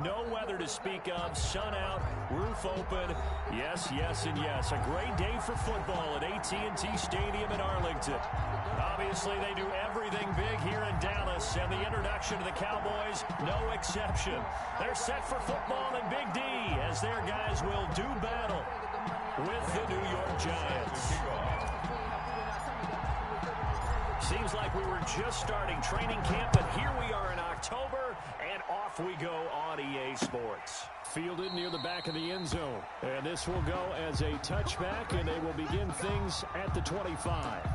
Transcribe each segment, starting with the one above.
No weather to speak of. Sun out, roof open. Yes, yes, and yes. A great day for football at AT&T Stadium in Arlington. Obviously, they do everything big here in Dallas, and the introduction to the Cowboys, no exception. They're set for football in Big D as their guys will do battle with the New York Giants. Seems like we were just starting training camp, but here we are in October, and off we go on EA Sports. Fielded near the back of the end zone. And this will go as a touchback, and they will begin things at the 25.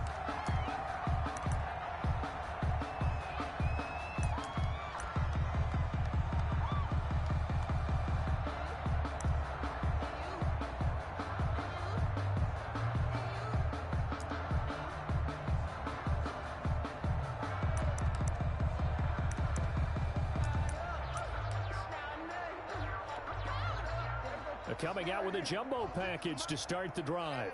Coming out with a jumbo package to start the drive.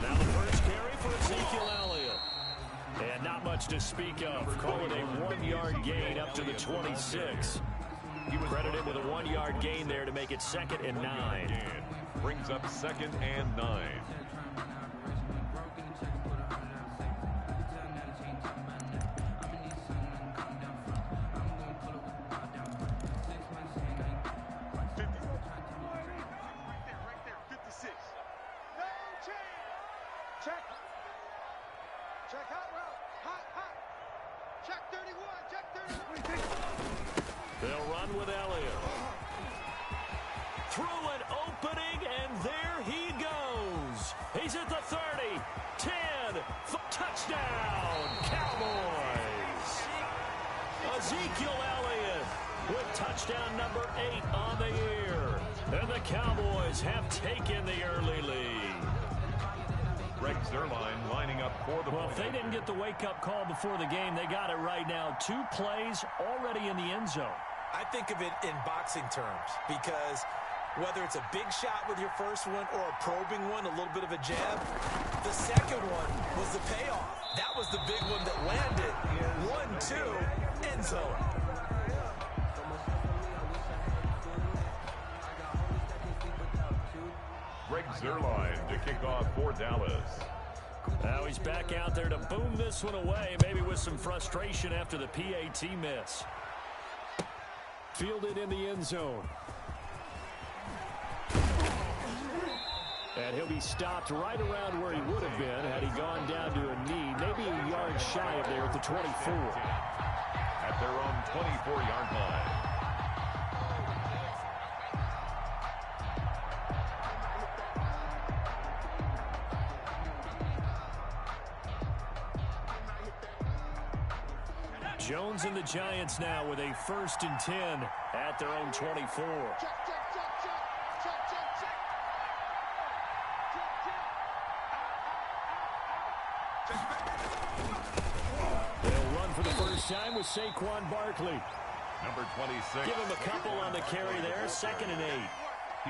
Now the first carry for Ezekiel Elliott. And not much to speak of. Call it a 1-yard gain up to the 26. He was credited with a 1-yard gain there to make it 2nd and 9. Brings up 2nd and 9. They'll run with Elliott. Through an opening, and there he goes. He's at the 30, 10, touchdown, Cowboys. Ezekiel Elliott with touchdown number 8 on the year. And the Cowboys have taken the early lead. Greg Zuerlein lining up for the Well, if they didn't get the wake-up call before the game, they got it right now. 2 plays already in the end zone. I think of it in boxing terms because whether it's a big shot with your first one or a probing one, a little bit of a jab, the second one was the payoff. That was the big one that landed. 1-2, end zone. Greg Zuerlein to kick off for Dallas. Now he's back out there to boom this one away, maybe with some frustration after the PAT miss. Fielded in the end zone. And he'll be stopped right around where he would have been had he gone down to a knee, maybe a yard shy of there at the 24. At their own 24-yard line. Jones and the Giants now with a 1st and 10 at their own 24. They'll run for the first time with Saquon Barkley. Number 26. Give him a couple on the carry there, 2nd and 8.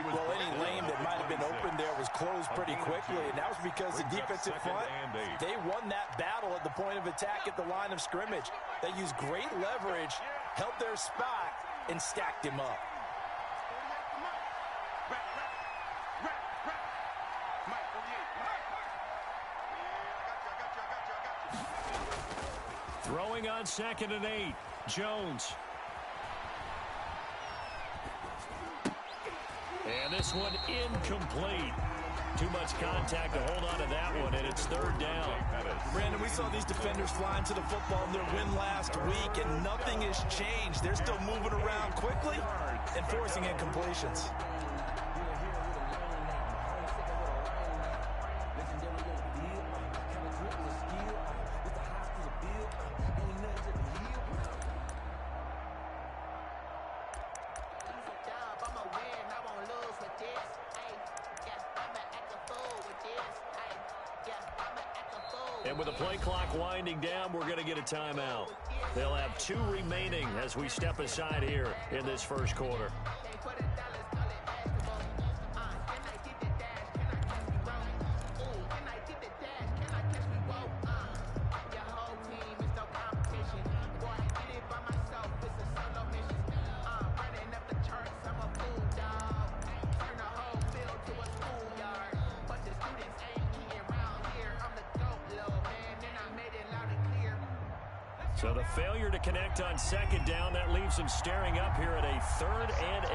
Well, any lane that might have been open there was closed pretty quickly, and that was because the defensive front, they won that battle at the point of attack at the line of scrimmage. They used great leverage, held their spot, and stacked him up. Throwing on 2nd and 8, Jones. And this one incomplete. Too much contact to hold on to that one, and it's 3rd down. Brandon, we saw these defenders flying to the football in their win last week, and nothing has changed. They're still moving around quickly and forcing incompletions. And with the play clock winding down, we're going to get a timeout. They'll have 2 remaining as we step aside here in this first quarter. So the failure to connect on second down, that leaves them staring up here at a 3rd and 8.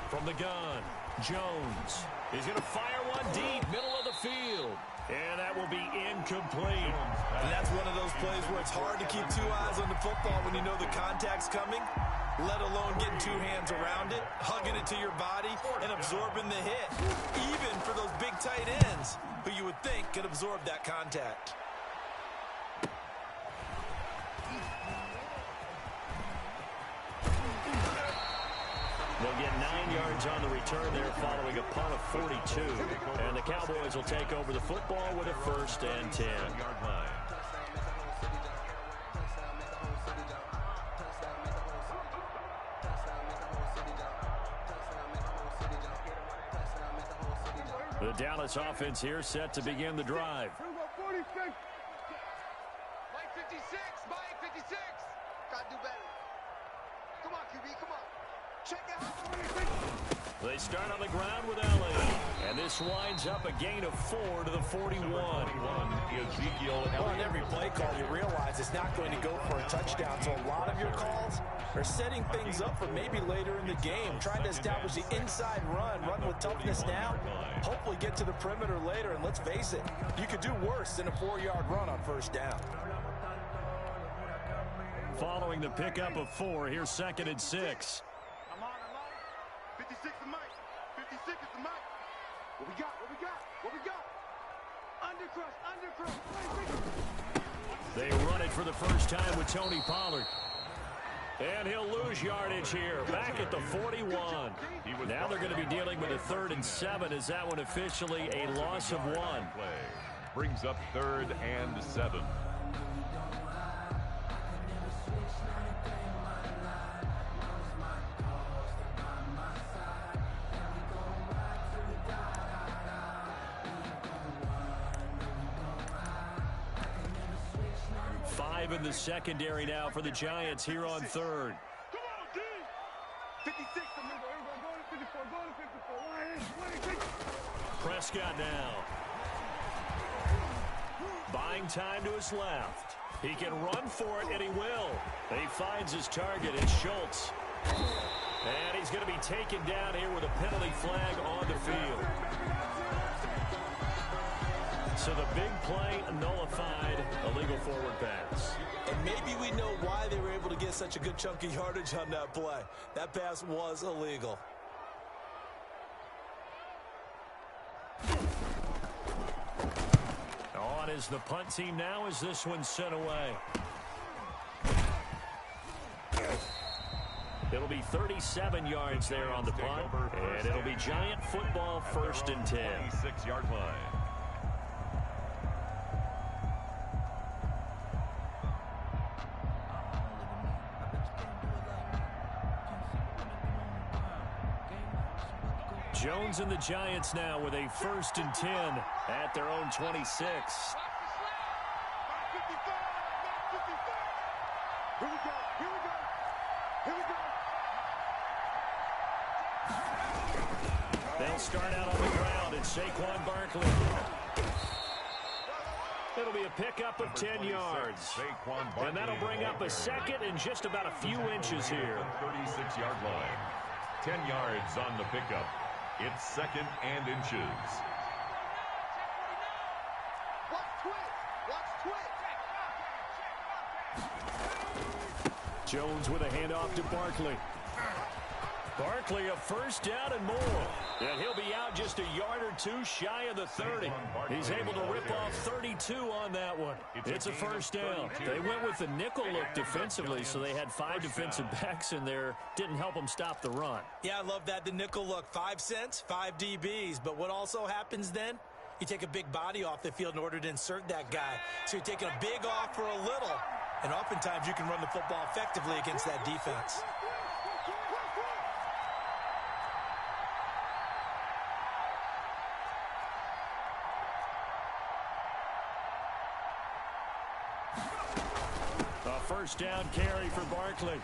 From the gun, Jones. He's going to fire one deep, middle of the field. And that will be incomplete. And that's one of those plays where it's hard to keep 2 eyes on the football when you know the contact's coming, let alone getting 2 hands around it, hugging it to your body, and absorbing the hit. Even for those big tight ends who you would think could absorb that contact. They'll get 9 yards on the return there following a punt of 42. And the Cowboys will take over the football with a 1st and 10. The Dallas offense here set to begin the drive. Mike 56, Mike 56. Gotta do better. Come on, QB, come on. Check out. They start on the ground with Ellie. And this winds up a gain of 4 to the 41. On every play call, you realize it's not going to go for a touchdown. So a lot of your calls are setting things up for maybe later in the game, trying to establish the inside run with toughness now, hopefully get to the perimeter later. And let's face it, you could do worse than a 4-yard run on 1st down. Following the pickup of 4, here's 2nd and 6. I'm on. 56 is Mike. 56 is the Mike. What we got? Undercrush. They run it for the first time with Tony Pollard. And he'll lose yardage here, back at the 41. Now they're going to be dealing with a 3rd and 7. Is that one officially a loss of 1? Brings up 3rd and 7. In the secondary now for the Giants here on 3rd. Come on, D. 56. Go to 54. Prescott now. Buying time to his left. He can run for it, and he will. And he finds his target. It's Schultz. And he's going to be taken down here with a penalty flag on the field. So the big play nullified, illegal forward pass. And maybe we know why they were able to get such a good chunk of yardage on that play. That pass was illegal. On is the punt team now as this one's sent away. It'll be 37 yards there on the punt, and it'll be Giant football 1st and 10. 26-yard line. Jones and the Giants now with a 1st and 10 at their own 26. Here we go. They'll start out on the ground. It's Saquon Barkley. It'll be a pickup of 10 yards. And that'll bring up a 2nd and just about a few inches here. 36-yard line. 10 yards on the pickup. It's 2nd and inches. Jones with a handoff to Barkley. Barkley a 1st down and more. And he'll be out just a yard or 2 shy of the 30. He's able to rip off 32 on that one. It's a 1st down. They went with the nickel look defensively, so they had 5 defensive backs in there. Didn't help them stop the run. Yeah, I love that. The nickel look. 5 cents, 5 DBs. But what also happens then? You take a big body off the field in order to insert that guy. So you're taking a big off for a little. And oftentimes you can run the football effectively against that defense. A 1st down carry for Barkley.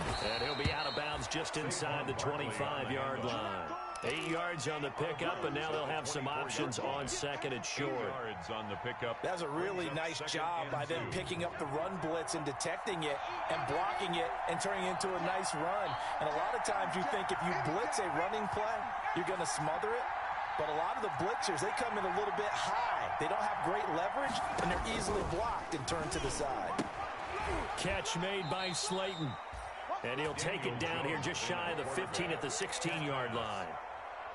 And he'll be out of bounds just inside the 25-yard line. 8 yards on the pickup, and now they'll have some options on second and short. 8 yards on the pickup. That's a really nice job by them picking up the run blitz and detecting it and blocking it and turning it into a nice run. And a lot of times you think if you blitz a running play, you're going to smother it. But a lot of the blitzers, they come in a little bit high. They don't have great leverage, and they're easily blocked and turned to the side. Catch made by Slayton. And he'll take it down here just shy of the 15 at the 16-yard line.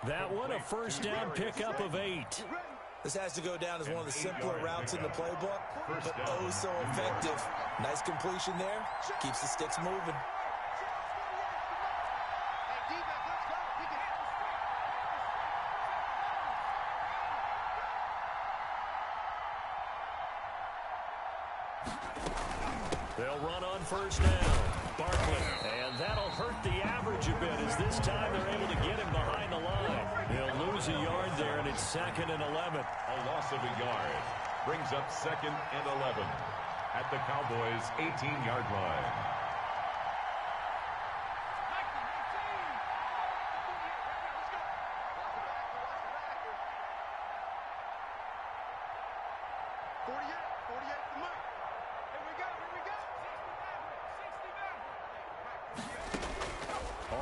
That one, a first down pickup of 8. This has to go down as one of the simpler routes in the playbook, but oh so effective. Nice completion there. Keeps the sticks moving. They'll run on first down. Barkley. And that'll hurt the average a bit as this time they're able to get him behind the line. He'll lose a yard there, and it's 2nd and 11. A loss of a yard brings up 2nd and 11 at the Cowboys' 18-yard line.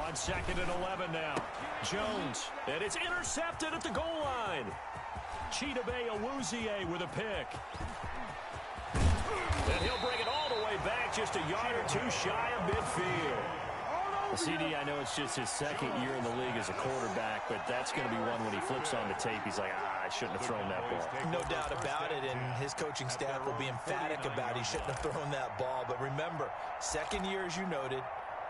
On 2nd and 11 now. Jones, and it's intercepted at the goal line. Chidobe Awuzie with a pick. And he'll bring it all the way back, just a yard or two shy of midfield. CD, I know it's just his 2nd year in the league as a quarterback, but that's going to be one when he flips on the tape, he's like, I shouldn't have thrown that ball. No doubt about it, and his coaching staff will be emphatic about he shouldn't have thrown that ball. But remember, 2nd year, as you noted,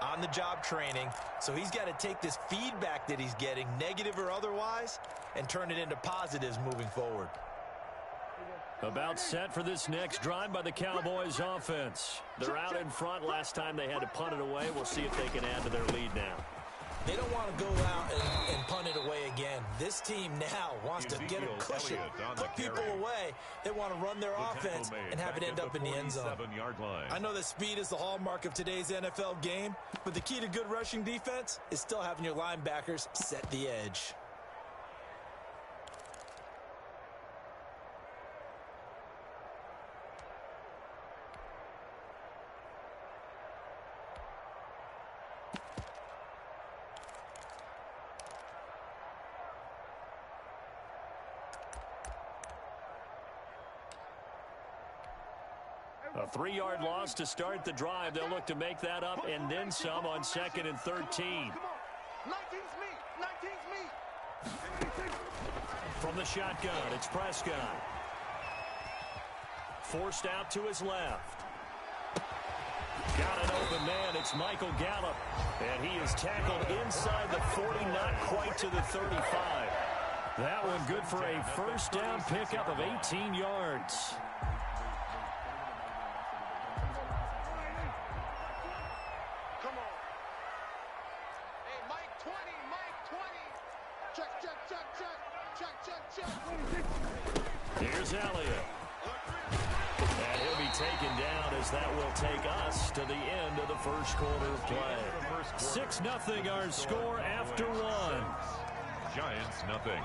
on-the-job training, so he's got to take this feedback that he's getting, negative or otherwise, and turn it into positives moving forward. About set for this next drive by the Cowboys offense. They're out in front. Last time they had to punt it away. We'll see if they can add to their lead now. They don't want to go out and punt it away again. This team now wants to get a cushion, put people away. They want to run their offense and have it end up in the end zone. I know that speed is the hallmark of today's NFL game, but the key to good rushing defense is still having your linebackers set the edge. A 3-yard loss to start the drive. They'll look to make that up and then some on 2nd and 13. From the shotgun, it's Prescott. Forced out to his left. Got an open man. It's Michael Gallup. And he is tackled inside the 40, not quite to the 35. That one good for a first down pickup of 18 yards. Here's Elliott. And he'll be taken down as that will take us to the end of the first quarter of play. 6-0 our score after 1. Giants nothing.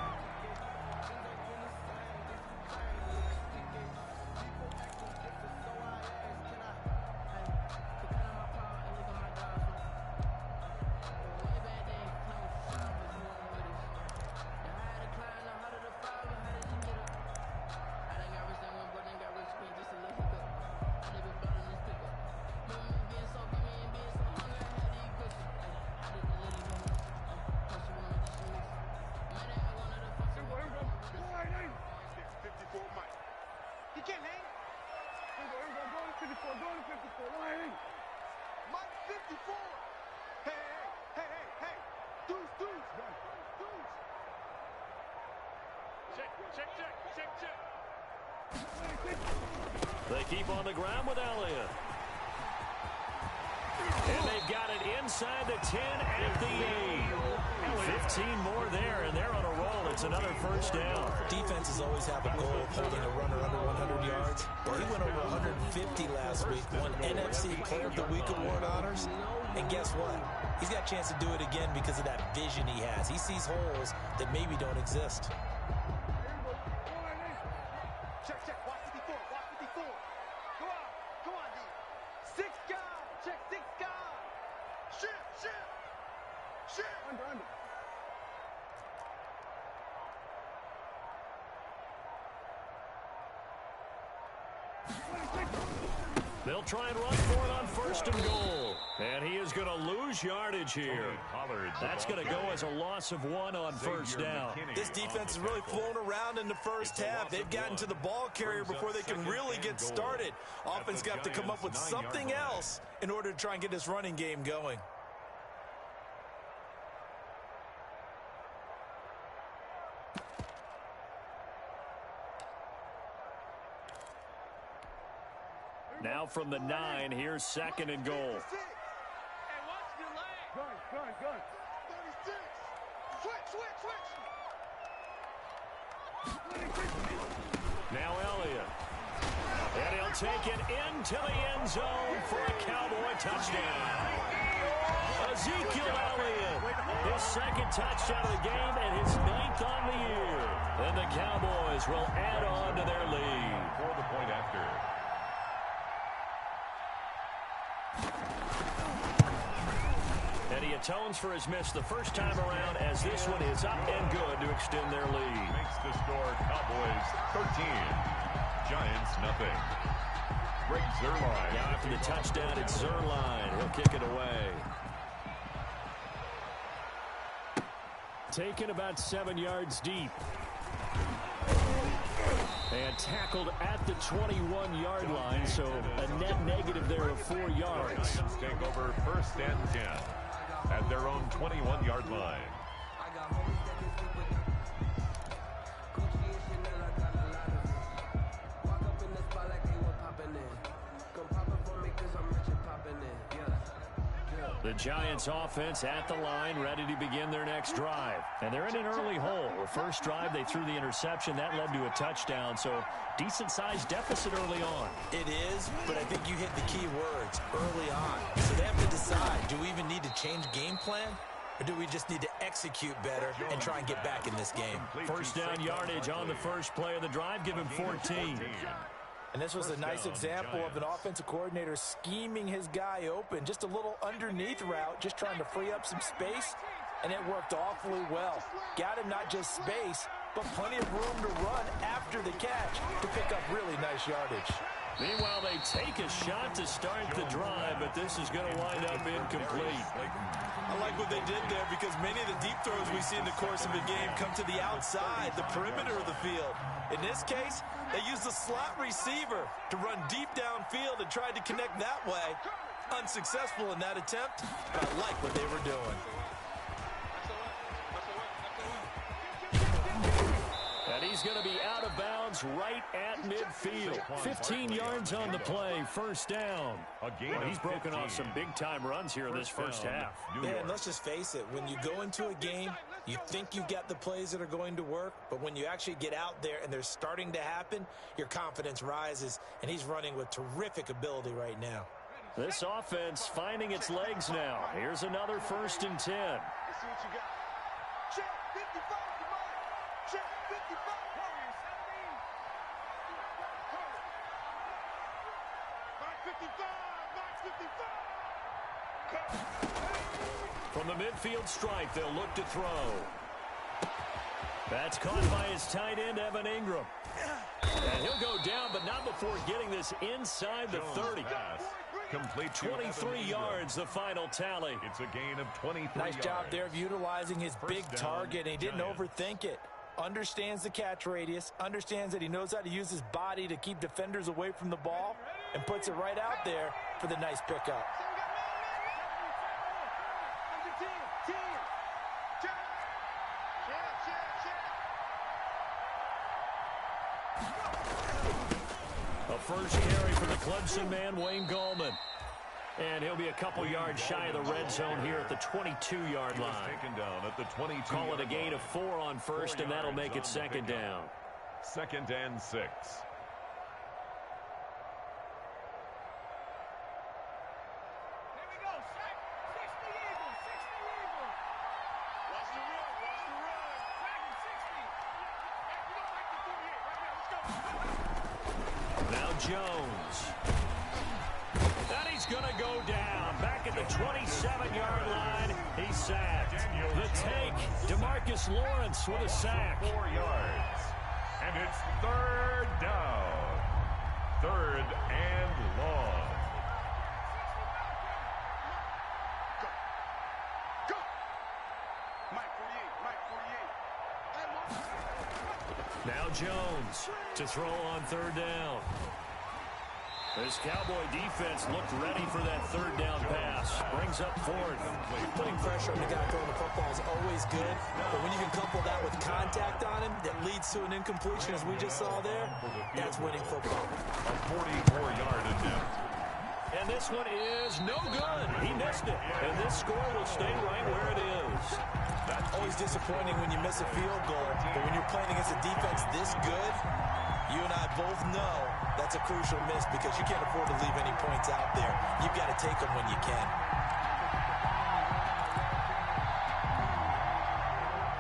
They keep on the ground with Elliott. And they've got it inside the 10 at the 8. 15 more there, and they're on a roll. It's another first down. Defenses always have a goal of holding a runner under 100 yards. Well, he went over 150 last week, won NFC Player of the Week award honors. And guess what? He's got a chance to do it again because of that vision he has. He sees holes that maybe don't exist. Check, check. Watch 54. Watch 54. Go on. Come on, D. 6 guys. Check 6 guys. Shit, shit. Shit. Under. They'll try and run for it on 1st and goal. And he is going to lose yardage here. That's going to go as a loss of 1 on 1st down. This defense has really flown around in the first half. They've gotten to the ball carrier before they can really get started. Offense got to come up with something else in order to try and get this running game going. Now from the 9, here's 2nd and goal. Hey, watch your leg. Gun. 36. Switch. Now Elliott. And he'll take it into the end zone for a Cowboy touchdown. Ezekiel Elliott, his 2nd touchdown of the game and his 9th on the year. And the Cowboys will add on to their lead. For the point after. And he atones for his miss the first time around as this one is up and good to extend their lead. Makes the score Cowboys 13. Giants nothing. Greg Zuerlein. Now after the touchdown, it's Zuerlein. He'll kick it away. Taken about 7 yards deep. And tackled at the 21-yard line, so a net negative there of 4 yards. Giants take over 1st and 10 at their own 21-yard line. The Giants offense at the line, ready to begin their next drive. And they're in an early hole. The first drive, they threw the interception. That led to a touchdown, so decent-sized deficit early on. It is, but I think you hit the key words, early on. So they have to decide, do we even need to change game plan? Or do we just need to execute better and try and get back in this game? First down yardage on the first play of the drive. Give him 14. And this was a nice example of an offensive coordinator scheming his guy open. Just a little underneath route, just trying to free up some space, and it worked awfully well. Got him not just space, but plenty of room to run after the catch to pick up really nice yardage. Meanwhile, they take a shot to start the drive, but this is going to wind up incomplete. I like what they did there because many of the deep throws we see in the course of a game come to the outside, the perimeter of the field. In this case, they used the slot receiver to run deep downfield and tried to connect that way. Unsuccessful in that attempt, but I like what they were doing. And he's going to be out of bounds right at midfield. 15 yards on the play, first down. Well, he's broken off some big-time runs here in this first half. Yeah, and let's just face it, when you go into a game, you think you've got the plays that are going to work, but when you actually get out there and they're starting to happen, your confidence rises, and he's running with terrific ability right now. This offense finding its legs now. Here's another 1st and 10. Let's see what you got. Check 55, come on. Check 55. From the midfield stripe, they'll look to throw. That's caught by his tight end, Evan Ingram. And he'll go down, but not before getting this inside the 30. Complete 23 yards, the final tally. It's a gain of 23 Nice yards. job there of utilizing his big target, and he didn't overthink it. Understands the catch radius, understands that he knows how to use his body to keep defenders away from the ball, and puts it right out there for the nice pickup. A first carry for the Clemson man, Wayne Gallman. And he'll be a couple yards shy of the red zone here at the 22-yard line. Taken down at the 22. Call it a gain of 4 on first, and that'll make it 2nd down. 2nd and 6. Jones. And he's going to go down. Back at the 27-yard line, he's sacked. The take, DeMarcus Lawrence with a sack. 4 yards. And it's third down. Third and long. Go. Mike 48, Mike 48. Now Jones to throw on third down. This Cowboy defense looked ready for that third down pass. Brings up fourth. Putting pressure on the guy throwing the football is always good, but when you can couple that with contact on him that leads to an incompletion, as we just saw there, that's winning football. A 44-yard attempt. And this one is no good. He missed it. And this score will stay right where it is. Always disappointing when you miss a field goal, but when you're playing against a defense this good, you and I both know that's a crucial miss because you can't afford to leave any points out there. You've got to take them when you can.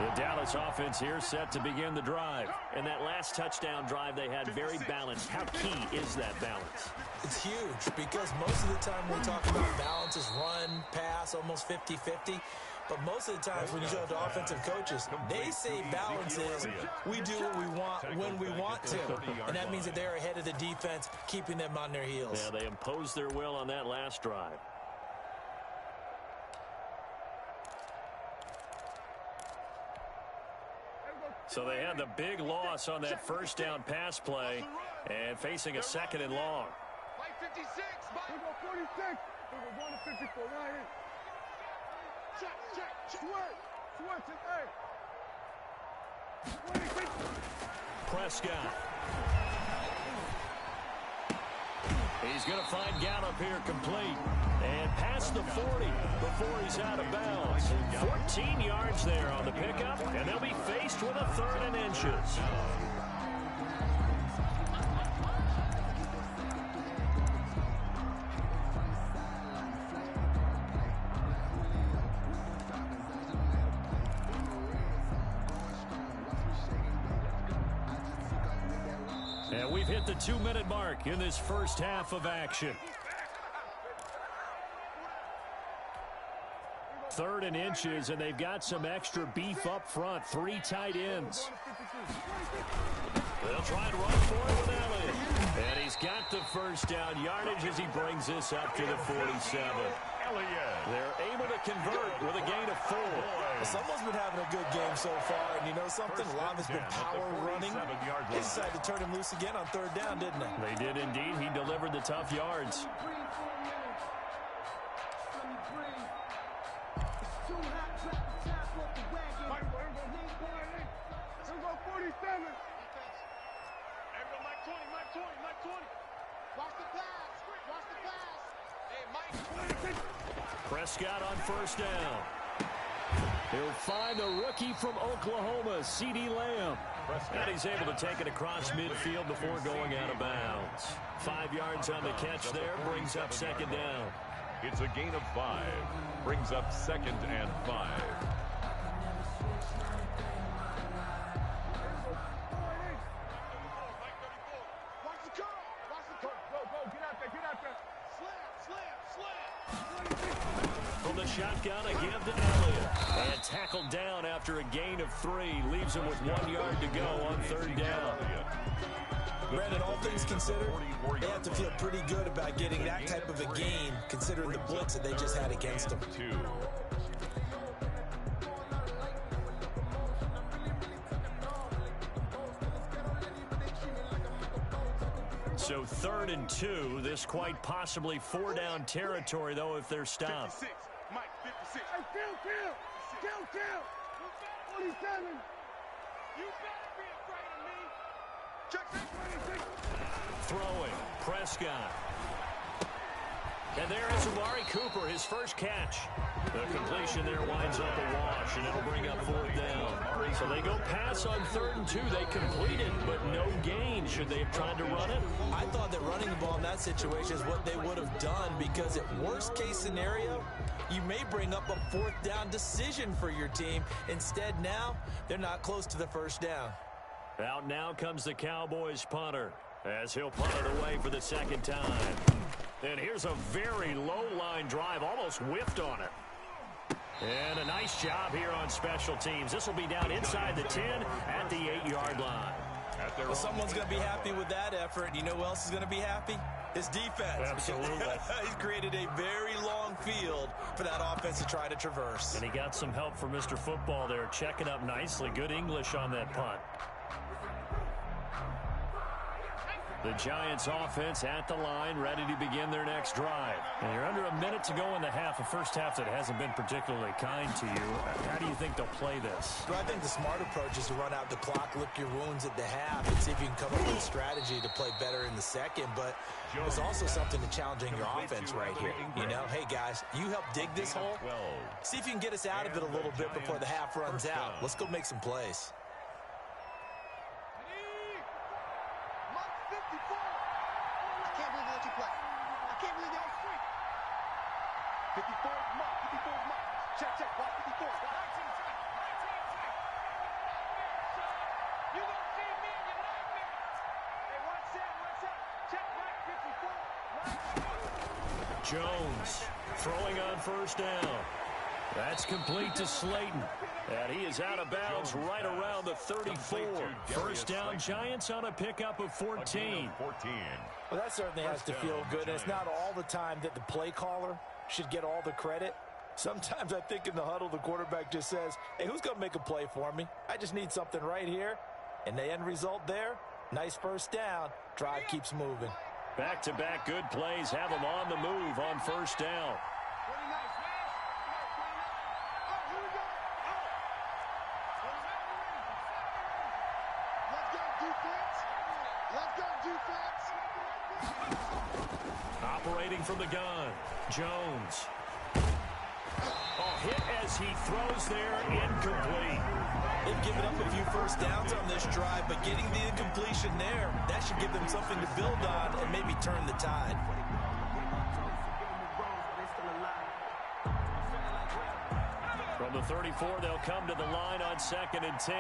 The Dallas offense here set to begin the drive. And that last touchdown drive they had very balanced. How key is that balance? It's huge because most of the time we talk about balance is run, pass, almost 50-50. But most of the times when you show to offensive coaches, they say balance is we do what we want when we want to. And that means that they're ahead of the defense, keeping them on their heels. Yeah, they imposed their will on that last drive. So they had the big loss on that first down pass play and facing a second and long. Mike 56, Mike 46. We're going to 54 right here. Check. Sweat, hey. Prescott. He's going to find Gallup here complete. And past the 40 before he's out of bounds. 14 yards there on the pickup, and they'll be faced with a third and inches. And we've hit the 2-minute mark in this first half of action. Third and inches, and they've got some extra beef up front. 3 tight ends. They'll try and run for it with Elliott. And he's got the first down yardage as he brings this up to the 47. They're able to convert with a gain of 4. Well, someone's been having a good game so far, and you know something? A lot of it's been power running. They decided to turn him loose again on third down, didn't they? They did indeed. He delivered the tough yards. Prescott on first down. He'll find the rookie from Oklahoma, C.D. Lamb. And he's able to take it across midfield before going out of bounds. 5 yards on the catch there, brings up second down. It's a gain of 5. Brings up second and 5. From the shotgun, a give to Elliott. And tackled down after a gain of 3. Leaves him with 1 yard to go on third down. Brandon, all things considered, they have to feel pretty good about getting that type of a gain, considering the blitz that they just had against them. So 3rd and 2. This quite possibly 4-down territory, though, if they're stopped. 56, Mike 56. Hey, kill. 47. You better be afraid of me. Check 26. Throwing, Prescott. And there is Amari Cooper, his first catch. The completion there winds up a wash, and it'll bring up 4th down. So they go pass on 3rd and 2. They complete it, but no gain. Should they have tried to run it? I thought that running the ball in that situation is what they would have done, because at worst case scenario, you may bring up a 4th down decision for your team. Instead, now, they're not close to the first down. Out now comes the Cowboys punter. as he'll punt it away for the second time. And here's a very low-line drive, almost whiffed on it. And a nice job here on special teams. This will be down inside the 10 at the 8-yard line. Well, someone's going to be happy with that effort. You know who else is going to be happy? His defense. Absolutely. He's created a very long field for that offense to try to traverse. And he got some help from Mr. Football there, checking up nicely. Good English on that punt. The Giants offense at the line, ready to begin their next drive. And you're under a minute to go in the half, a first half that hasn't been particularly kind to you. How do you think they'll play this? Well, I think the smart approach is to run out the clock, lick your wounds at the half, and see if you can come up with a strategy to play better in the second. But there's also something to challenging your offense right here. You know, hey, guys, you help dig this hole. See if you can get us out of it a little bit before the half runs out. Let's go make some plays. 54 mark, 54 mark. Check, check, watch 54. 19 check, 19 check. You gonna see me in your nightmares. Hey, watch out. Check back 54. Jones throwing on first down. That's complete to Slayton. And he is out of bounds right around the 34. First down, Giants on a pickup of 14. Well, that certainly has to feel good. And it's not all the time that the play caller should get all the credit. Sometimes I think in the huddle, the quarterback just says, hey, who's going to make a play for me? I just need something right here. And the end result there, nice first down. Drive keeps moving. Back-to-back good plays have them on the move on first down. Operating from the gun, Jones. Hit as he throws there, incomplete. They've given up a few first downs on this drive, but getting the incompletion there, that should give them something to build on and maybe turn the tide. From the 34, they'll come to the line on 2nd and 10.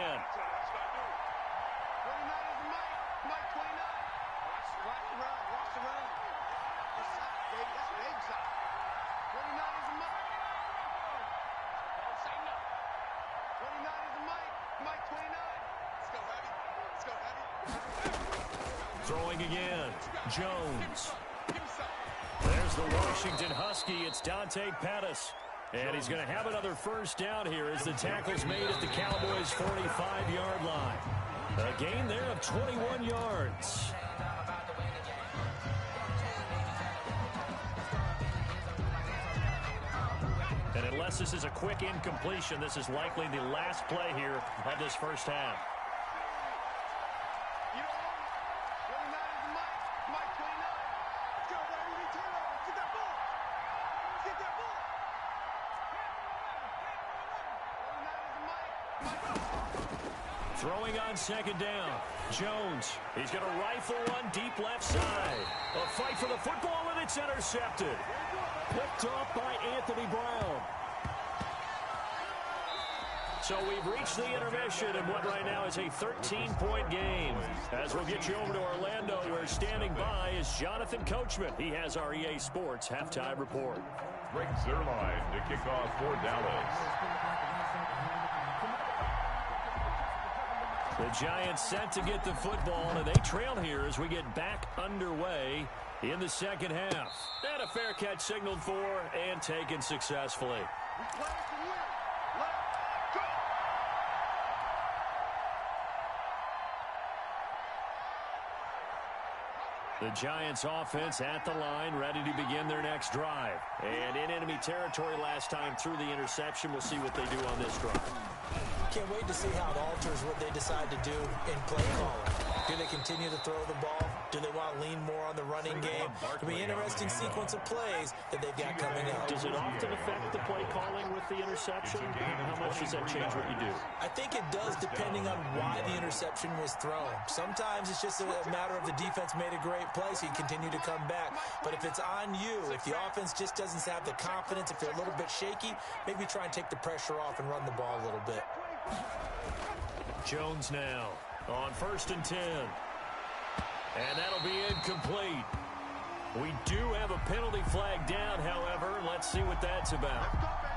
Throwing again, Jones. There's the Washington Husky. It's Dante Pettis. And he's going to have another first down here as the tackle's made at the Cowboys' 45-yard line. A gain there of 21 yards. And unless this is a quick incompletion, this is likely the last play here of this first half. Throwing on 2nd down, Jones. He's going to rifle one deep left side. A fight for the football, and it's intercepted. Picked off by Anthony Brown. So we've reached the intermission in what right now is a 13-point game. As we'll get you over to Orlando, where standing by is Jonathan Coachman. He has our EA Sports halftime report. Greg Zuerlein to kick off for Dallas. The Giants set to get the football, and they trail here as we get back underway in the second half. And a fair catch signaled for and taken successfully. The Giants offense at the line, ready to begin their next drive. And in enemy territory last time through the interception. We'll see what they do on this drive. Can't wait to see how it alters what they decide to do in play calling. Do they continue to throw the ball? Do they want to lean more on the running game? It'll be an interesting sequence of plays that they've got coming up. Does it often affect the play calling with the interception? How much does that change what you do? I think it does, depending on why the interception was thrown. Sometimes it's just a matter of the defense made a great play, so you continue to come back. But if it's on you, if the offense just doesn't have the confidence, if they're a little bit shaky, maybe try and take the pressure off and run the ball a little bit. Jones now on 1st and 10. And that'll be incomplete. We do have a penalty flag down, however. Let's see what that's about.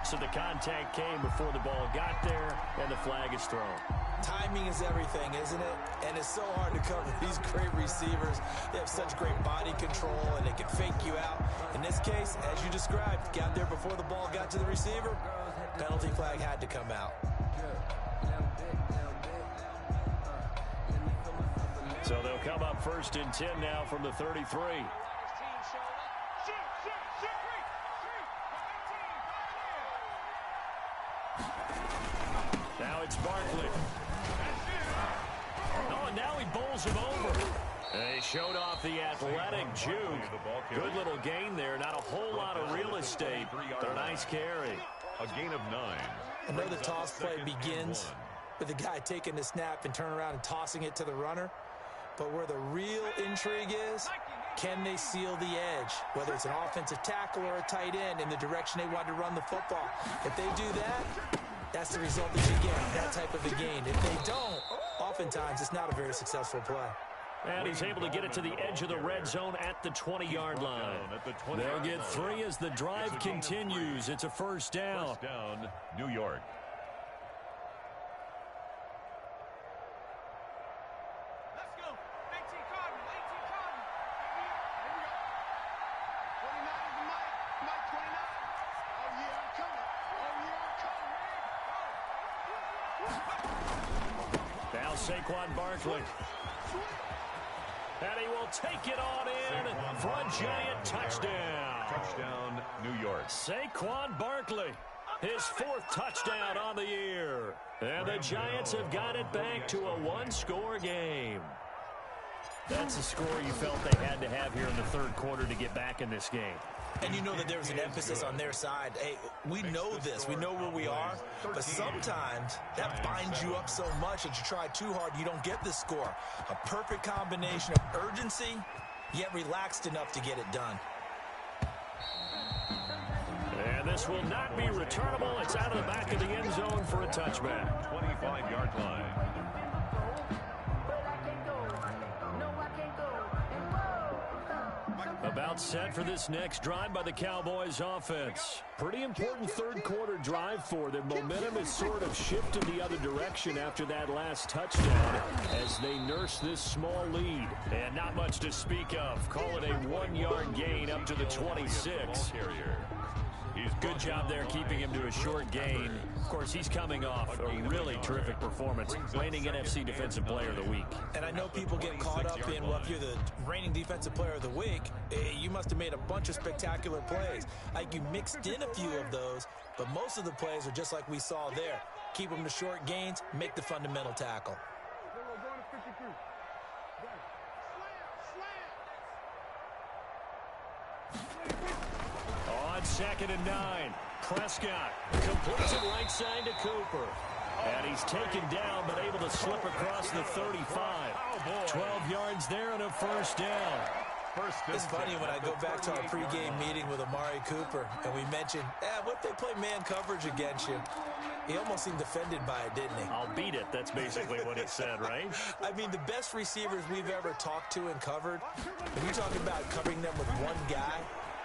So the contact came before the ball got there, and the flag is thrown. Timing is everything, isn't it? And it's so hard to cover these great receivers. They have such great body control, and they can fake you out. In this case, as you described, got there before the ball got to the receiver. Penalty flag had to come out. So they'll come up 1st and 10 now from the 33. Now it's Barkley. Oh, and now he bowls him over. They showed off the athletic juke. Good little gain there. Not a whole lot of real estate, but a nice carry. A gain of 9. I know the toss play begins with the guy taking the snap and turning around and tossing it to the runner. But where the real intrigue is, can they seal the edge? Whether it's an offensive tackle or a tight end in the direction they want to run the football. If they do that, that's the result that you get, that type of a gain. If they don't, oftentimes it's not a very successful play. And he's able to get it to the edge of the red zone at the 20-yard line. They'll get 3 as the drive continues. It's a first down. First down, New York. Let's go. 18 Cardinal, 18 Cardinal. Here we go. 29 is the Mike 29. Oh, yeah, I'm coming. Oh, yeah, I'm coming. Now Saquon Barkley. And he will take it on in for a giant touchdown. Touchdown, New York. Saquon Barkley, his 4th touchdown on the year. And the Giants have got it back to a 1-score game. That's the score you felt they had to have here in the 3rd quarter to get back in this game. And you know that there's an emphasis on their side. Hey, we know this. We know where we are. But sometimes that binds you up so much that you try too hard, you don't get the score. A perfect combination of urgency, yet relaxed enough to get it done. And this will not be returnable. It's out of the back of the end zone for a touchback. 25-yard line. About set for this next drive by the Cowboys offense. Pretty important 3rd quarter drive for them. Momentum has sort of shifted the other direction after that last touchdown as they nurse this small lead. And not much to speak of. Call it a 1-yard gain up to the 26. Good job there keeping him to a short gain. Of course, he's coming off a really terrific performance, reigning NFC Defensive Player of the Week. And I know people get caught up in, well, if you're the reigning Defensive Player of the Week, you must have made a bunch of spectacular plays. Like you mixed in a few of those, but most of the plays are just like we saw there. Keep them to short gains, make the fundamental tackle. On 2nd and 9, Prescott completes it right side to Cooper. And he's taken down, but able to slip across the 35. 12 yards there and a first down. It's funny when I go back to our pregame meeting with Amari Cooper, and we mentioned, what if they play man coverage against you? He almost seemed offended by it, didn't he? I'll beat it. That's basically what he said, right? I mean, the best receivers we've ever talked to and covered, when you're talking about covering them with one guy,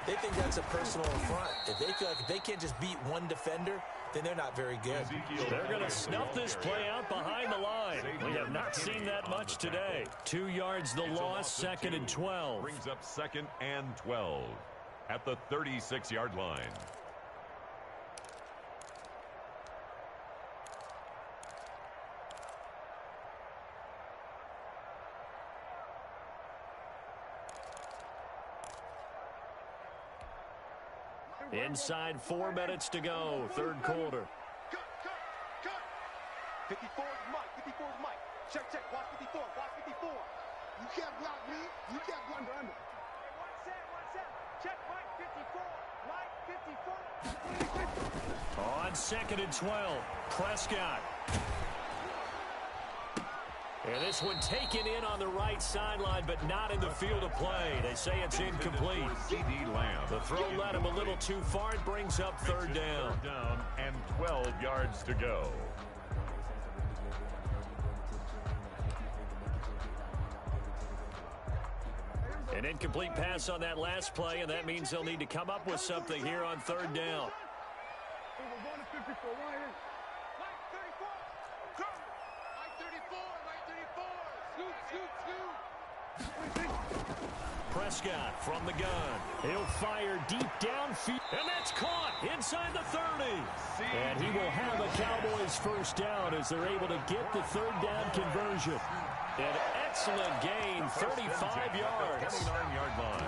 they think that's a personal affront. If they feel like if they can't just beat one defender, then they're not very good. They're going to snuff this play out behind the line. We have not seen that much today. 2 yards the loss, 2nd and 12. Brings up 2nd and 12 at the 36-yard line. Inside 4 minutes to go, 3rd quarter. Cut. 54 is Mike. 54 is Mike. Check. Watch 54. Watch 54. You can't block me. You can't block under. Hey, one set. Check Mike 54. Mike 54. On 2nd and 12, Prescott. And this one taken in on the right sideline, but not in the field of play. They say it's incomplete. The throw led him a little too far. It brings up 3rd down. 3rd down and 12 yards to go. An incomplete pass on that last play, and that means they'll need to come up with something here on third down. Prescott from the gun. He'll fire deep downfield, and that's caught inside the 30. And he will have a Cowboys first down as they're able to get the third down conversion. An excellent gain, 35 yards. 29-yard line.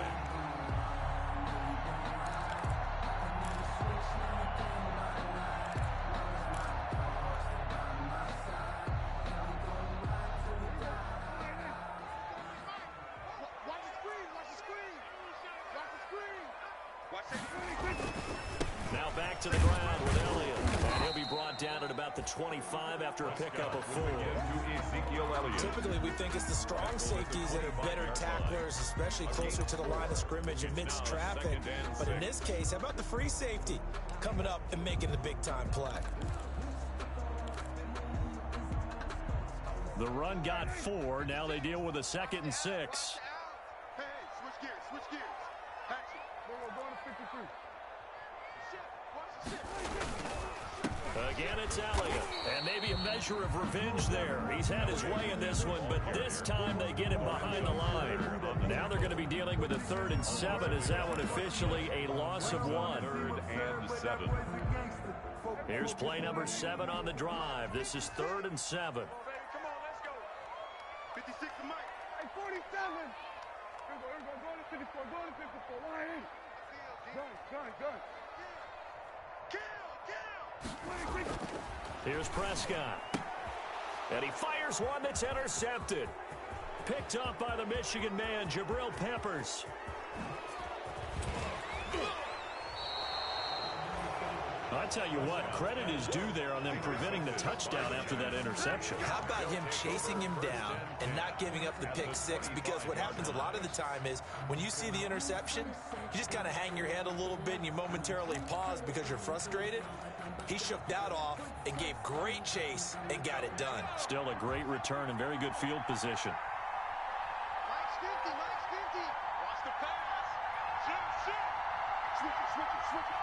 Now back to the ground with Elliott. And he'll be brought down at about the 25 after a pickup of 4. Typically, we think it's the strong safeties that are better tacklers, especially closer to the line of scrimmage amidst traffic. But in this case, how about the free safety coming up and making the big-time play? The run got 4. Now they deal with a 2nd and 6. Hey, switch gears, switch gears. Action. Go to 53. Again, it's Elliott. And maybe a measure of revenge there. He's had his way in this one, but this time they get him behind the line. Now they're going to be dealing with a 3rd and 7. Is that one officially a loss of 1? 3rd and 7. Here's play number 7 on the drive. This is 3rd and 7. Come on, let's go. 56 to Mike. Hey, 47. Go to 54. Go to 54. Line. Gun. Here's Prescott. And he fires one that's intercepted. Picked up by the Michigan man, Jabril Peppers. I tell you what, credit is due there on them preventing the touchdown after that interception. How about him chasing him down and not giving up the pick 6? Because what happens a lot of the time is when you see the interception, you just kind of hang your head a little bit and you momentarily pause because you're frustrated. He shook that off and gave great chase and got it done. Still a great return and very good field position. Mike's 50. Watch the pass. Switch it.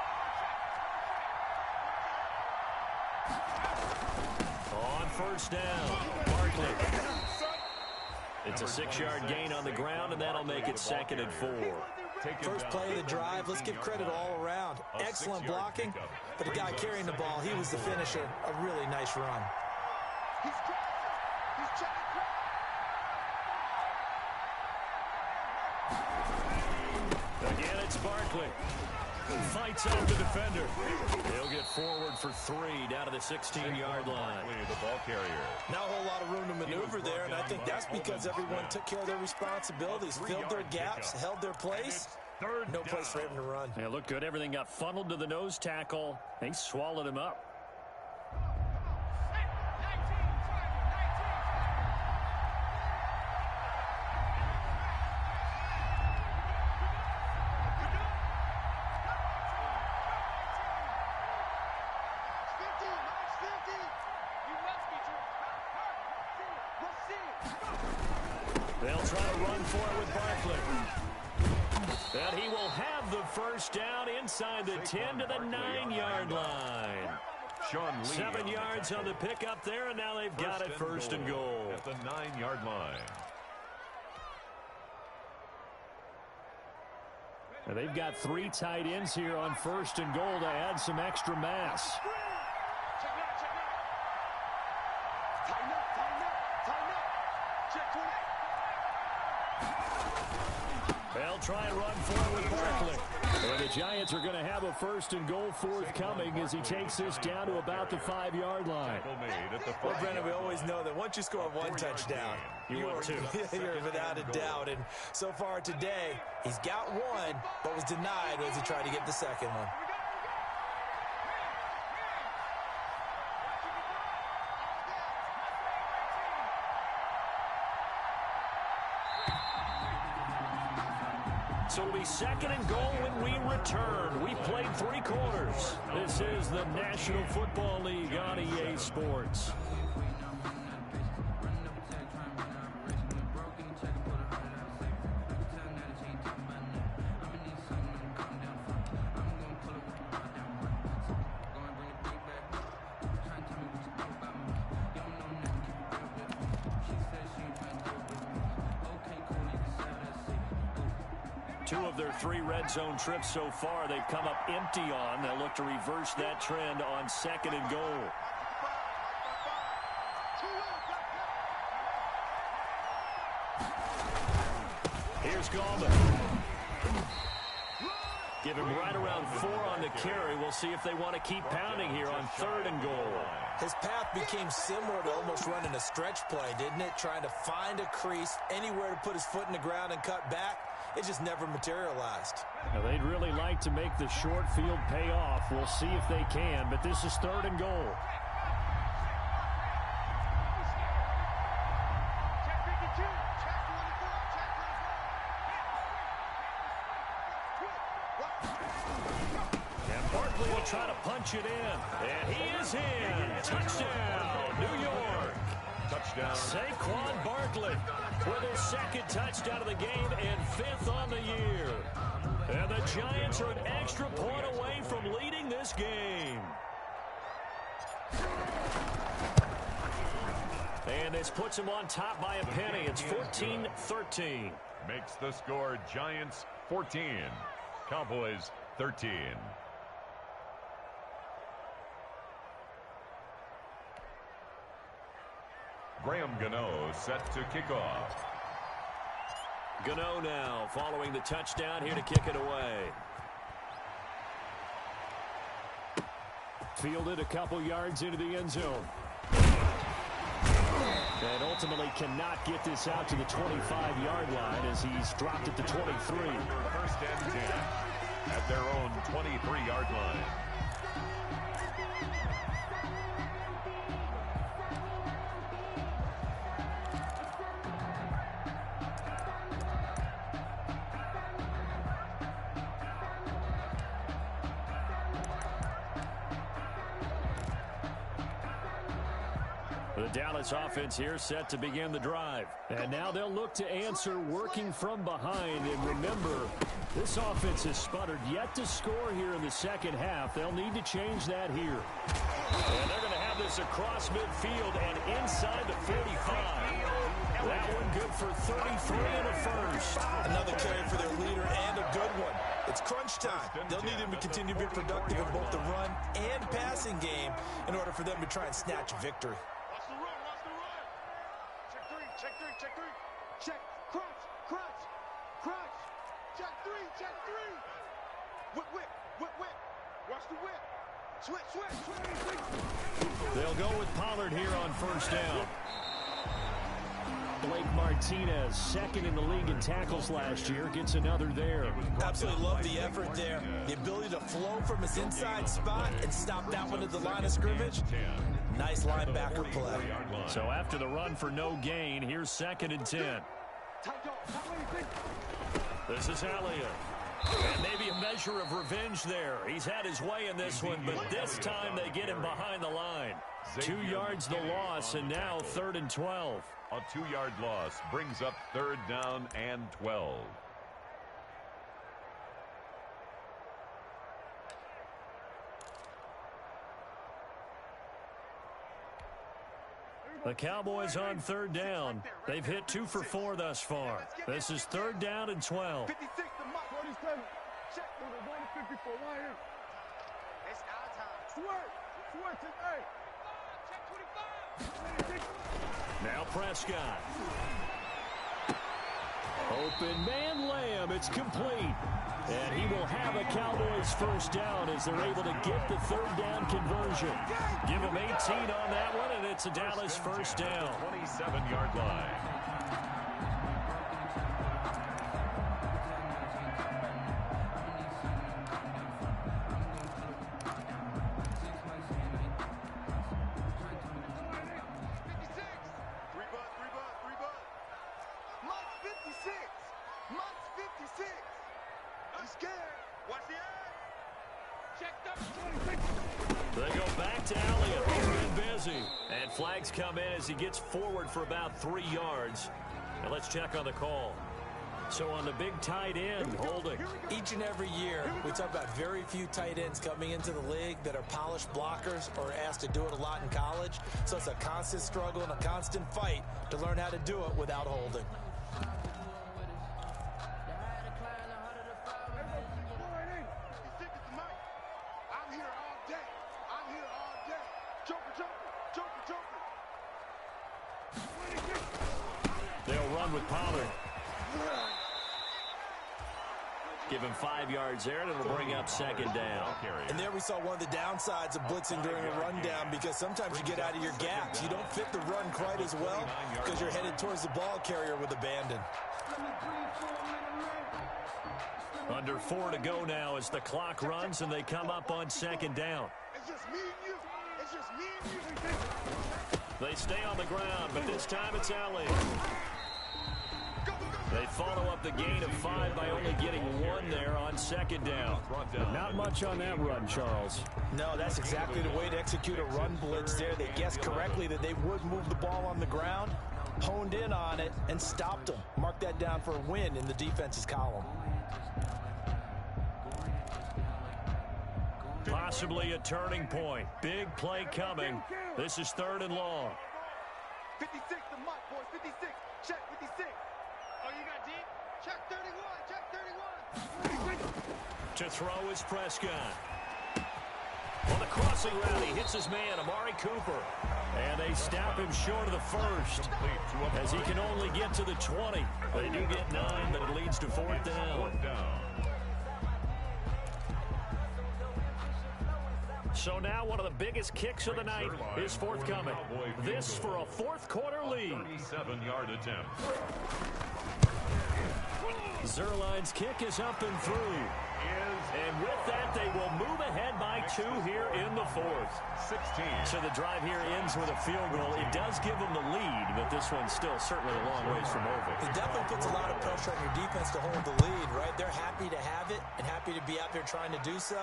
On first down, Barkley. It's a 6-yard gain on the ground, and that'll make it 2nd and 4. First play of the drive, let's give credit all around. Excellent blocking, but the guy carrying the ball, he was the finisher. A really nice run. He's checking. Again, it's Barkley. Fights out the defender. He'll get forward for 3 down to the 16-yard line. The ball carrier. Not a whole lot of room to maneuver there, and I think that's because everyone took care of their responsibilities, filled their gaps, held their place. No place for him to run. Yeah, looked good. Everything got funneled to the nose tackle. They swallowed him up. They'll try to run for it with Barkley. And he will have the first down inside the 10 to the 9-yard line. 7 yards on the pickup there, and now they've got it 1st and goal. At the 9-yard line. And they've got 3 tight ends here on 1st and goal to add some extra mass. They'll try and run for it with Barkley. And the Giants are going to have a 1st and goal forthcoming as he takes this down to about the 5-yard line. Well, Brennan, we always know that once you score 1 touchdown, you're without a doubt. And so far today, he's got 1, but was denied as he tried to get the 2nd one. So it'll be 2nd and goal when we return. We've played 3 quarters. This is the National Football League on EA Sports. 2 of their 3 red zone trips so far, they've come up empty on. They'll look to reverse that trend on 2nd and goal. Here's Gallman. Give him right around 4 on the carry. We'll see if they want to keep pounding here on 3rd and goal. His path became similar to almost running a stretch play, didn't it? Trying to find a crease, anywhere to put his foot in the ground and cut back. It just never materialized. Now, they'd really like to make the short field pay off. We'll see if they can, but this is 3rd and goal. Try to punch it in, and he is in. Touchdown, New York. Touchdown. Saquon Barkley with his 2nd touchdown of the game and 5th on the year. And the Giants are an extra point away from leading this game. And this puts him on top by a penny. It's 14-13. Makes the score Giants 14, Cowboys 13. Graham Gano set to kick off. Gano now following the touchdown here to kick it away. Fielded a couple yards into the end zone. And ultimately cannot get this out to the 25-yard line as he's dropped it to 23. 1st and 10 at their own 23-yard line. The Dallas offense here set to begin the drive. And now they'll look to answer working from behind. And remember, this offense has sputtered yet to score here in the 2nd half. They'll need to change that here. And they're going to have this across midfield and inside the 45. That one good for 33 in the 1st. Another carry for their leader and a good one. It's crunch time. They'll need him to continue to be productive in both the run and passing game in order for them to try and snatch a victory. Check, crunch, crunch, crunch. Check 3, check 3. Whip. Watch the whip. Switch. They'll go with Pollard here on 1st down. Blake Martinez, 2nd in the league in tackles last year, gets another there. Absolutely love the effort there. The ability to flow from his inside spot and stop that one at the line of scrimmage. Nice linebacker play. So after the run for no gain, here's 2nd and 10. This is Elliott. And maybe a measure of revenge there. He's had his way in this one, but this time they get him behind the line. 2 yards the loss, and now 3rd and 12. A 2-yard loss brings up 3rd down and 12. The Cowboys on 3rd down. They've hit 2 for 4 thus far. This is 3rd down and 12. 56 to Mike. 47. Check. 154. Right here. It's our time. Swerve. Hey. Check 25. Now Prescott. Open man Lamb. It's complete. And he will have a Cowboys 1st down as they're able to get the 3rd down conversion. Give him 18 on that one, and it's a Dallas 1st down. 27-yard line. They go back to Elliott. He's been busy. And flags come in as he gets forward for about 3 yards. And let's check on the call. So on the big tight end, holding. Each and every year, we talk about very few tight ends coming into the league that are polished blockers or asked to do it a lot in college. So it's a constant struggle and a constant fight to learn how to do it without holding. They'll run with Pollard. Give him 5 yards there, and it'll bring up second down. And there we saw one of the downsides of blitzing during a rundown, because sometimes you get out of your gaps. You don't fit the run quite as well because you're headed towards the ball carrier with abandon. Under 4 to go now as the clock runs, and they come up on second down. It's just me and you. It's just me and you. They stay on the ground, but this time it's Elliott. They follow up the gain of 5 by only getting 1 there on second down. Not much on that run, Charles. No, that's exactly the way to execute a run blitz there. They guessed correctly that they would move the ball on the ground, honed in on it, and stopped them. Mark that down for a win in the defense's column. Possibly a turning point. Big play coming. This is 3rd and long. 56 to Mike, boys. 56. Check 56. Oh, you got deep? Check 31. Check 31. To throw is Prescott. On the crossing route, he hits his man, Amari Cooper. And they stop him short of the first, as he can only get to the 20. They do get 9, but it leads to 4th down. So now one of the biggest kicks of the night is forthcoming. This for a 4th quarter lead. 37-yard attempt. Zerline's kick is up and through. And with that, they will move ahead by 2 here in the 4th. 16. So the drive here ends with a field goal. It does give them the lead, but this one's still certainly a long ways from over. It definitely puts a lot of pressure on your defense to hold the lead, right? They're happy to have it and happy to be out there trying to do so.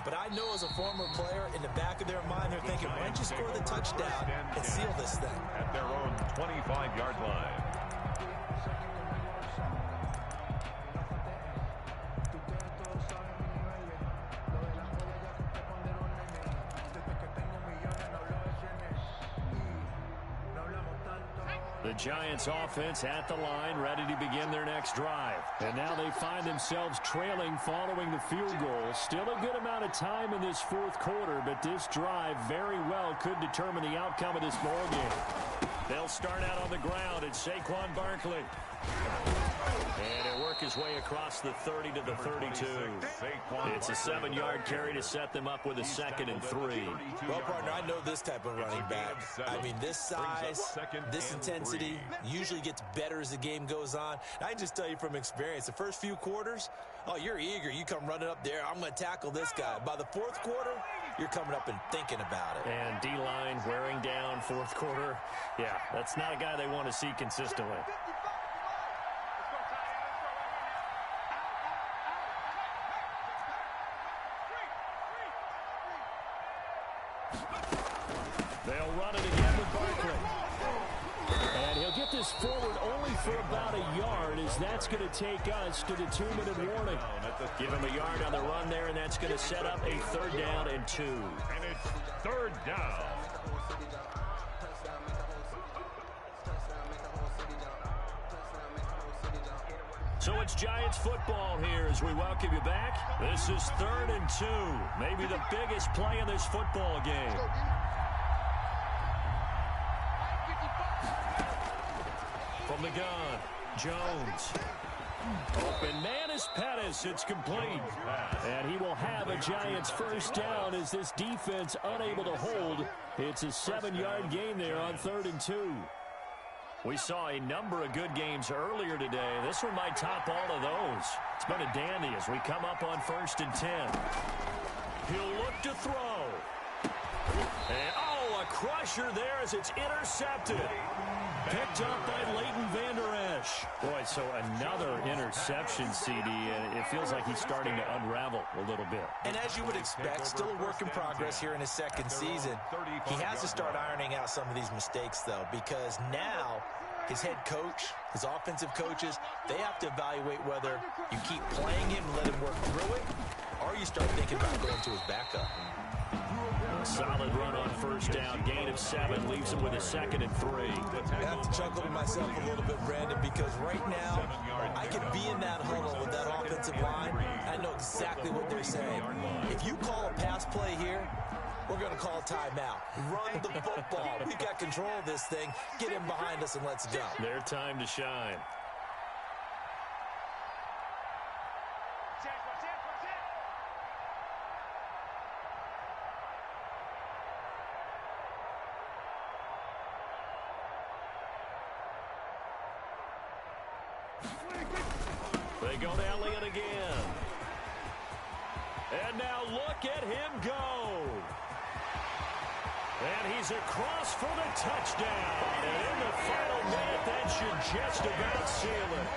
But I know as a former player, in the back of their mind, they're thinking, why don't you score the touchdown and seal this thing? At their own 25-yard line. The Giants offense at the line, ready to begin their next drive. And now they find themselves trailing following the field goal. Still a good amount of time in this 4th quarter, but this drive very well could determine the outcome of this ball game. They'll start out on the ground at Saquon Barkley. And he'll work his way across the 30 to the 32. It's a 7-yard carry to set them up with a 2nd and 3. Well, partner, I know this type of running back. I mean, this size, this intensity usually gets better as the game goes on. And I can just tell you from experience, the first few quarters, oh, you're eager. You come running up there, I'm going to tackle this guy. By the 4th quarter, you're coming up and thinking about it. And D-line wearing down 4th quarter. Yeah, that's not a guy they want to see consistently. They'll run it again with Barkley. And he'll get this forward only for about a yard, as that's going to take us to the 2-minute warning. Give him a yard on the run there, and that's going to set up a 3rd down and 2. And it's 3rd down. So it's Giants football here as we welcome you back. This is 3rd and 2. Maybe the biggest play in this football game. From the gun, Jones. Open man is Pettis. It's complete. And he will have a Giants 1st down as this defense unable to hold. It's a 7-yard gain there on 3rd and 2. We saw a number of good games earlier today. This one might top all of those. It's been a dandy as we come up on 1st and 10. He'll look to throw. And, oh, a crusher there as it's intercepted. Picked up by Leighton Vander Esch. Boy, so another interception, CD, and it feels like he's starting to unravel a little bit. And as you would expect, still a work in progress here in his 2nd season. He has to start ironing out some of these mistakes, though, because now his head coach, his offensive coaches, they have to evaluate whether you keep playing him and let him work through it, or you start thinking about going to his backup. Solid run on 1st down. Gain of 7 leaves him with a 2nd and 3. I have to chuckle to myself a little bit, Brandon, because right now I could be in that huddle with that offensive line. I know exactly what they're saying. If you call a pass play here, We're going to call timeout. Run the football. We've got control of this thing. Get him behind us and let's go. Their time to shine. They go to Elliott again. And now look at him go. And he's across for the touchdown. And in the final minute, that should just about seal it.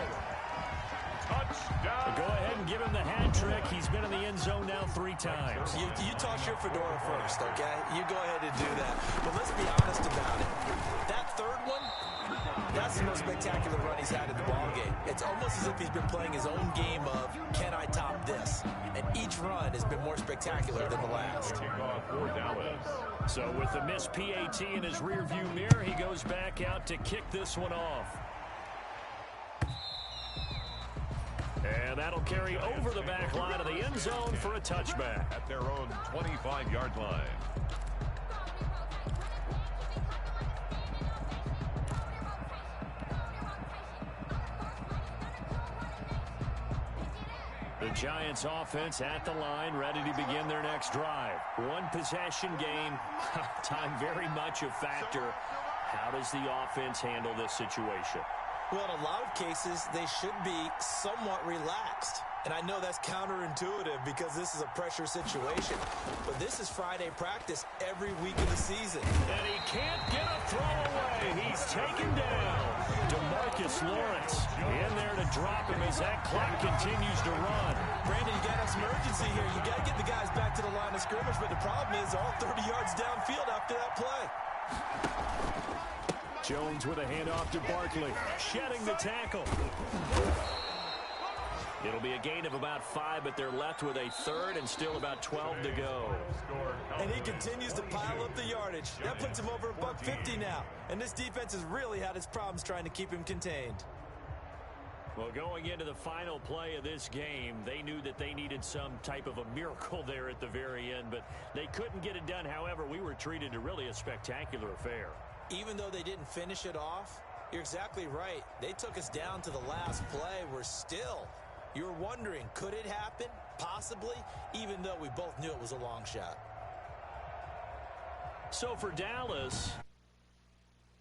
Touchdown. Go ahead and give him the hat trick. He's been in the end zone now 3 times. You toss your fedora first, okay? You go ahead and do that. But let's be honest about it. That third one, that's the most spectacular run he's had in the ballgame. It's almost as if he's been playing his own game of, can I top this? And each run has been more spectacular than the last. For Dallas. So with the missed PAT in his rearview mirror, he goes back out to kick this one off. And that'll carry over the back line of the end zone for a touchback. At their own 25-yard line. The Giants offense at the line, ready to begin their next drive. One possession game. Time very much a factor. How does the offense handle this situation? Well, in a lot of cases, they should be somewhat relaxed. And I know that's counterintuitive because this is a pressure situation. But this is Friday practice every week of the season. And he can't get a throw away. He's taken down. DeMarcus Lawrence in there to drop him as that clock continues to run. Brandon, you got to have some urgency here. You got to get the guys back to the line of scrimmage. But the problem is all 30 yards downfield after that play. Jones with a handoff to Barkley, shedding the tackle. It'll be a gain of about 5, but they're left with a third and still about 12 to go. And he continues to pile up the yardage. That puts him over $150 now. And this defense has really had its problems trying to keep him contained. Well, going into the final play of this game, they knew that they needed some type of a miracle there at the very end, but they couldn't get it done. However, we were treated to really a spectacular affair. Even though they didn't finish it off, you're exactly right. They took us down to the last play. You're wondering, could it happen? Possibly, even though we both knew it was a long shot. So for Dallas,